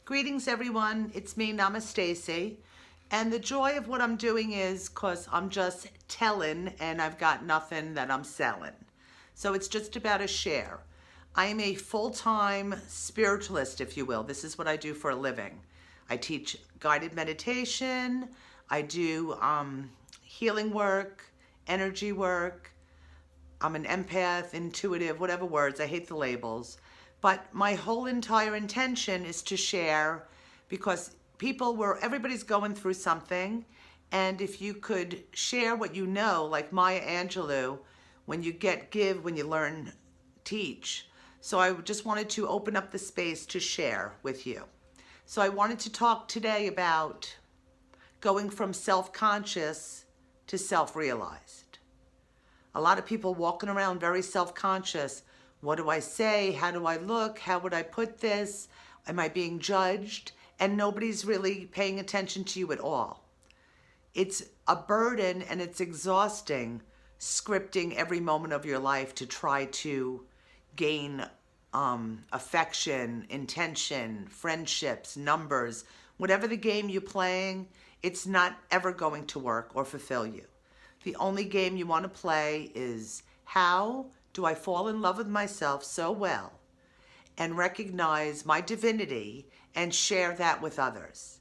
Greetings, everyone. It's me, Namaste. And the joy of what I'm doing is because I'm just telling and I've got nothing that I'm selling. So it's just about a share. I am a full-time spiritualist, if you will. This is what I do for a living. I teach guided meditation. I do healing work, energy work. I'm an empath, intuitive, whatever words. I hate the labels. But my whole entire intention is to share because everybody's going through something. And if you could share what you know, like Maya Angelou, when you give, when you learn, teach. So I just wanted to open up the space to share with you. So I wanted to talk today about going from self-conscious to self-realized. A lot of people walking around very self-conscious. What do I say? How do I look? How would I put this? Am I being judged? And nobody's really paying attention to you at all. It's a burden and it's exhausting scripting every moment of your life to try to gain affection, intention, friendships, numbers. Whatever the game you're playing, it's not ever going to work or fulfill you. The only game you want to play is how do I fall in love with myself so well and recognize my divinity and share that with others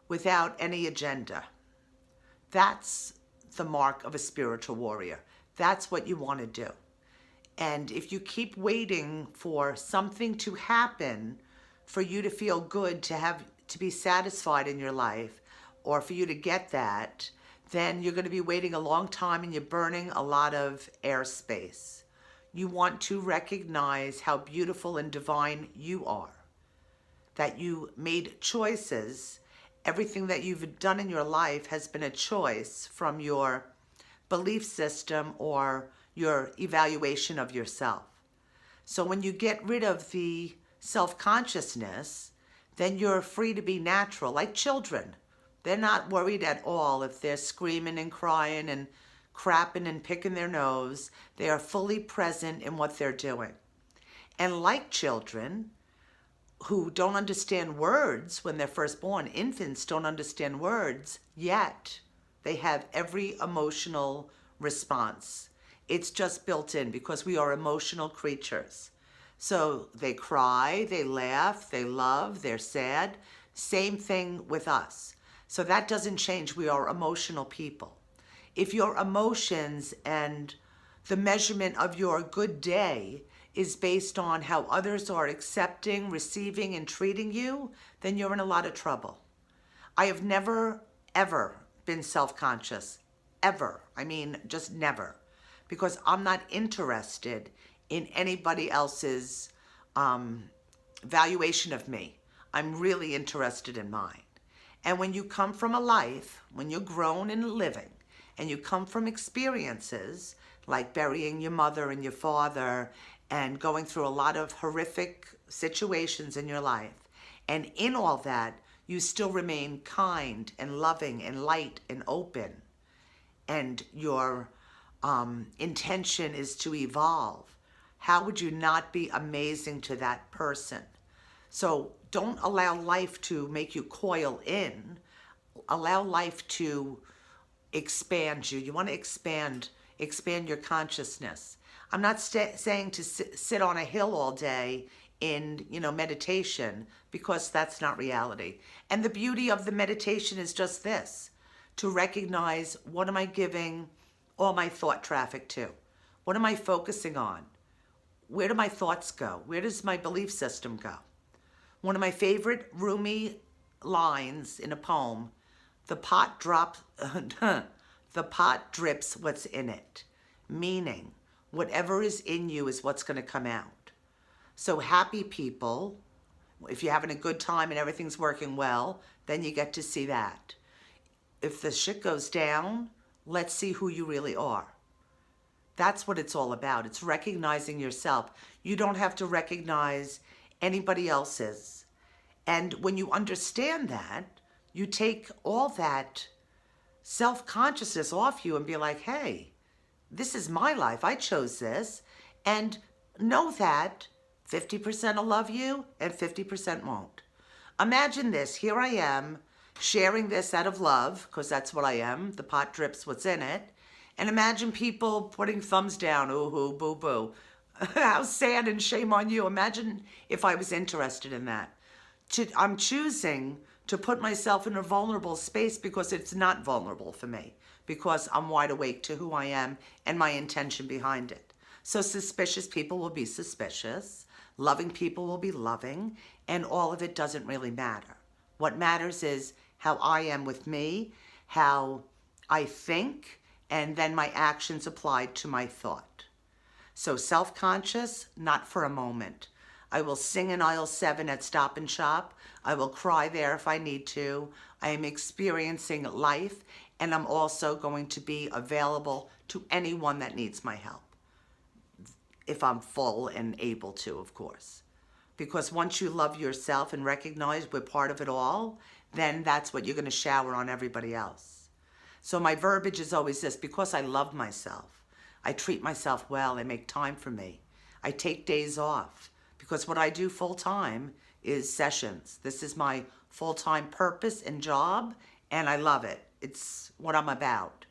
without any agenda. That's the mark of a spiritual warrior. That's what you want to do. And if you keep waiting for something to happen for you to feel good, to be satisfied in your life, or for you to get that, then you're going to be waiting a long time and you're burning a lot of airspace. You want to recognize how beautiful and divine you are, that you made choices. Everything that you've done in your life has been a choice from your belief system or your evaluation of yourself. So when you get rid of the self-consciousness, then you're free to be natural, like children. They're not worried at all if they're screaming and crying and crapping and picking their nose. They are fully present in what they're doing. And like children who don't understand words when they're first born, infants don't understand words yet. They have every emotional response. It's just built in because we are emotional creatures. So they cry, they laugh, they love, they're sad. Same thing with us. So that doesn't change. We are emotional people. If your emotions and the measurement of your good day is based on how others are accepting, receiving, and treating you, then you're in a lot of trouble. I have never, ever been self-conscious. Ever. I mean, just never. Because I'm not interested in anybody else's valuation of me. I'm really interested in mine. And when you come from a life, when you're grown and living, and you come from experiences like burying your mother and your father and going through a lot of horrific situations in your life, and in all that, you still remain kind and loving and light and open, and your intention is to evolve, how would you not be amazing to that person? So don't allow life to make you coil in. Allow life to expand you. You want to expand your consciousness. I'm not saying to sit on a hill all day in, meditation, because that's not reality. And the beauty of the meditation is just this, to recognize, what am I giving all my thought traffic to? What am I focusing on? Where do my thoughts go? Where does my belief system go? One of my favorite Rumi lines in a poem, the pot drips what's in it. Meaning, whatever is in you is what's going to come out. So happy people, if you're having a good time and everything's working well, then you get to see that. If the shit goes down, let's see who you really are. That's what it's all about. It's recognizing yourself. You don't have to recognize anybody else's. And when you understand that, you take all that self-consciousness off you and be like, hey, this is my life. I chose this. And know that 50% will love you and 50% won't. Imagine this. Here I am sharing this out of love, because that's what I am. The pot drips what's in it. And imagine people putting thumbs down. Ooh, hoo, boo, boo. How sad and shame on you. Imagine if I was interested in that. I'm choosing to put myself in a vulnerable space because it's not vulnerable for me, because I'm wide awake to who I am and my intention behind it. So suspicious people will be suspicious, loving people will be loving, and all of it doesn't really matter. What matters is how I am with me, how I think, and then my actions applied to my thought. So self-conscious, not for a moment. I will sing in aisle 7 at Stop and Shop. I will cry there if I need to. I am experiencing life, and I'm also going to be available to anyone that needs my help. If I'm full and able to, of course. Because once you love yourself and recognize we're part of it all, then that's what you're going to shower on everybody else. So my verbiage is always this: because I love myself, I treat myself well, I make time for me. I take days off, because what I do full time is sessions. This is my full-time purpose and job, and I love it. It's what I'm about.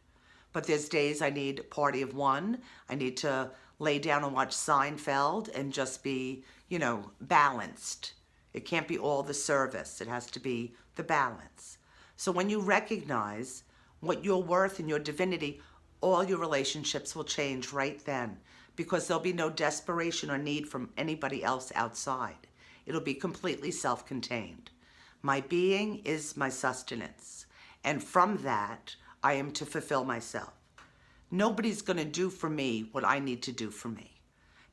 But there's days I need a party of one. I need to lay down and watch Seinfeld and just be, balanced. It can't be all the service. It has to be the balance. So when you recognize what you're worth and your divinity, all your relationships will change right then, because there'll be no desperation or need from anybody else outside. It'll be completely self-contained. My being is my sustenance, and from that, I am to fulfill myself. Nobody's going to do for me what I need to do for me.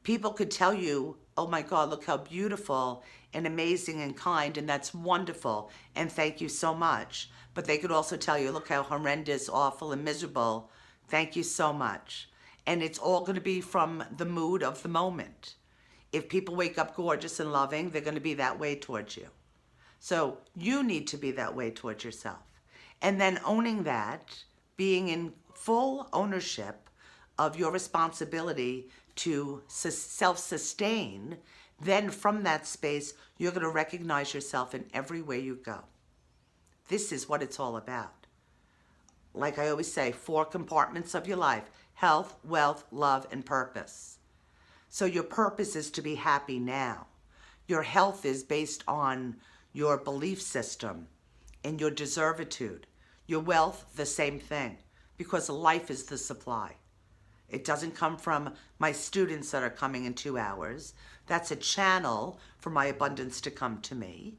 People could tell you, oh my God, look how beautiful and amazing and kind, and that's wonderful, and thank you so much. But they could also tell you, look how horrendous, awful, and miserable. Thank you so much. And it's all going to be from the mood of the moment. If people wake up gorgeous and loving, they're going to be that way towards you. So you need to be that way towards yourself. And then owning that, being in full ownership of your responsibility to self-sustain, then from that space, you're going to recognize yourself in every way you go. This is what it's all about. Like I always say, 4 compartments of your life: health, wealth, love, and purpose. So your purpose is to be happy now. Your health is based on your belief system and your deservitude. Your wealth, the same thing, because life is the supply. It doesn't come from my students that are coming in 2 hours. That's a channel for my abundance to come to me.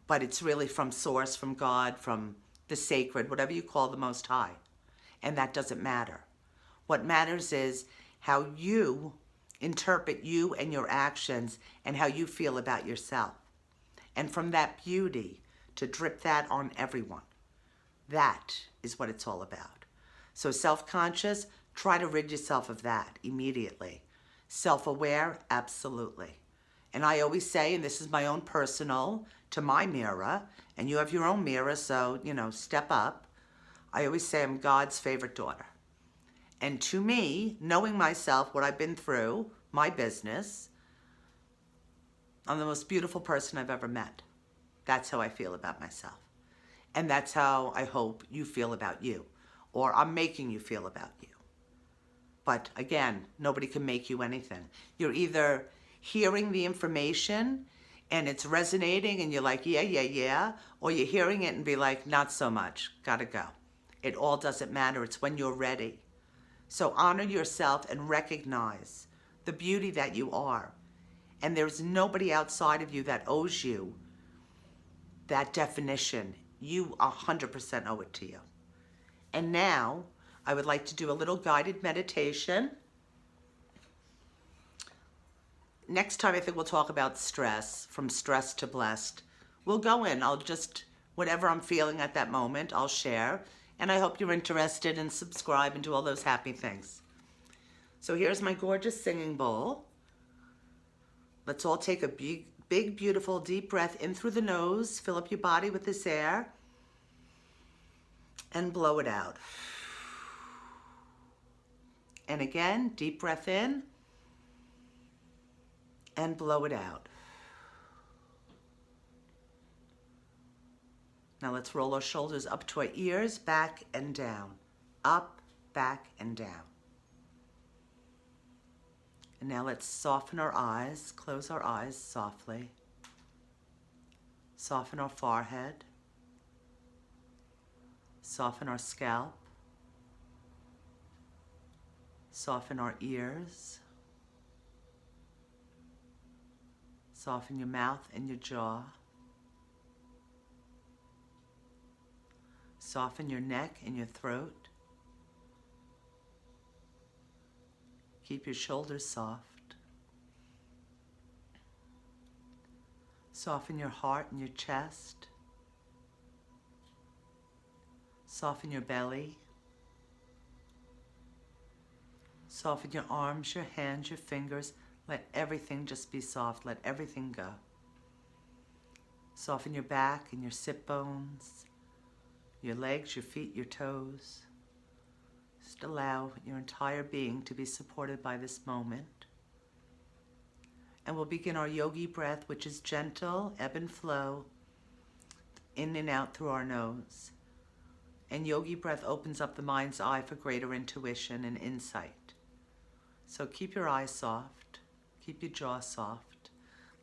But it's really from source, from God, from the sacred, whatever you call the Most High. And that doesn't matter. What matters is how you interpret you and your actions and how you feel about yourself. And from that beauty, to drip that on everyone. That is what it's all about. So self-conscious, try to rid yourself of that immediately. Self-aware, absolutely. And I always say, and this is my own personal, to my mirror, and you have your own mirror, so, step up. I always say I'm God's favorite daughter. And to me, knowing myself, what I've been through, my business, I'm the most beautiful person I've ever met. That's how I feel about myself. And that's how I hope you feel about you, or I'm making you feel about you. But again, nobody can make you anything. You're either hearing the information and it's resonating and you're like, yeah, or you're hearing it and be like, not so much, gotta go. It all doesn't matter, it's when you're ready. So honor yourself and recognize the beauty that you are. And there's nobody outside of you that owes you that definition. You 100% owe it to you. And now, I would like to do a little guided meditation. Next time, I think we'll talk about stress, from stress to blessed. We'll go in. I'll just, whatever I'm feeling at that moment, I'll share. And I hope you're interested and subscribe and do all those happy things. So here's my gorgeous singing bowl. Let's all take a big, beautiful, deep breath in through the nose. Fill up your body with this air. And blow it out. And again, deep breath in. And blow it out. Now let's roll our shoulders up to our ears, back and down. Up, back, and down. And now let's soften our eyes, close our eyes softly. Soften our forehead. Soften our scalp. Soften our ears. Soften your mouth and your jaw. Soften your neck and your throat. Keep your shoulders soft. Soften your heart and your chest. Soften your belly. Soften your arms, your hands, your fingers. Let everything just be soft. Let everything go. Soften your back and your sit bones, your legs, your feet, your toes. Just allow your entire being to be supported by this moment. And we'll begin our yogi breath, which is gentle, ebb and flow, in and out through our nose. And yogi breath opens up the mind's eye for greater intuition and insight. So keep your eyes soft, keep your jaw soft.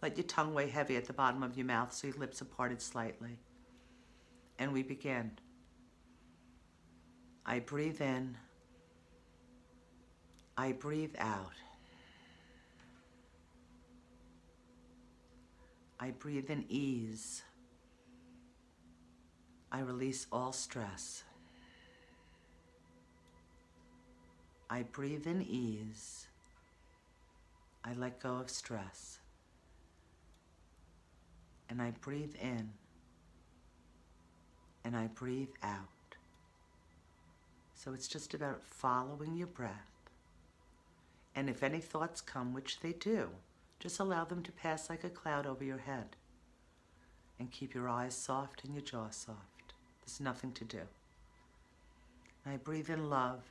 Let your tongue weigh heavy at the bottom of your mouth so your lips are parted slightly. And we begin. I breathe in. I breathe out. I breathe in ease. I release all stress. I breathe in ease. I let go of stress. And I breathe in. And I breathe out. So it's just about following your breath. And if any thoughts come, which they do, just allow them to pass like a cloud over your head. And keep your eyes soft and your jaw soft. There's nothing to do. And I breathe in love.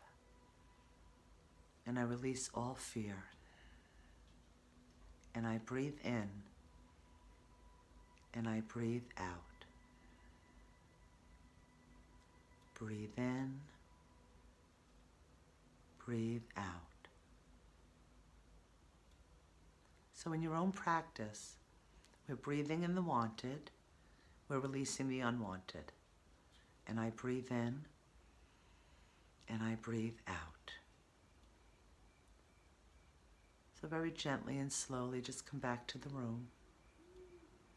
And I release all fear. And I breathe in. And I breathe out. Breathe in. Breathe out. So in your own practice, we're breathing in the wanted, we're releasing the unwanted. And I breathe in, and I breathe out. So very gently and slowly just come back to the room,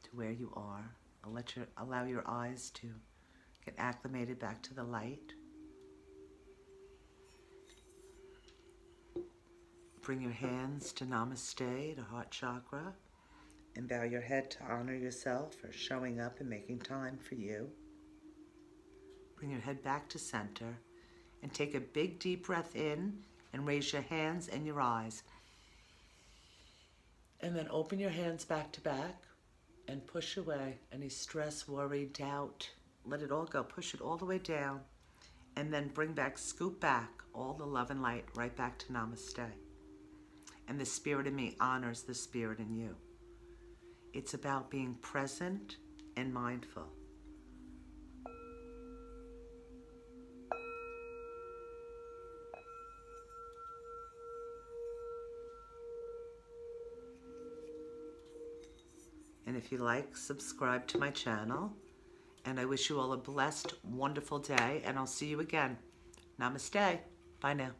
to where you are. Allow your eyes to get acclimated back to the light. Bring your hands to Namaste, to heart chakra, and bow your head to honor yourself for showing up and making time for you. Bring your head back to center and take a big deep breath in and raise your hands and your eyes. And then open your hands back to back and push away any stress, worry, doubt. Let it all go. Push it all the way down. And then bring back, scoop back all the love and light right back to Namaste. And the spirit in me honors the spirit in you. It's about being present and mindful. And if you like, subscribe to my channel. And I wish you all a blessed, wonderful day. And I'll see you again. Namaste. Bye now.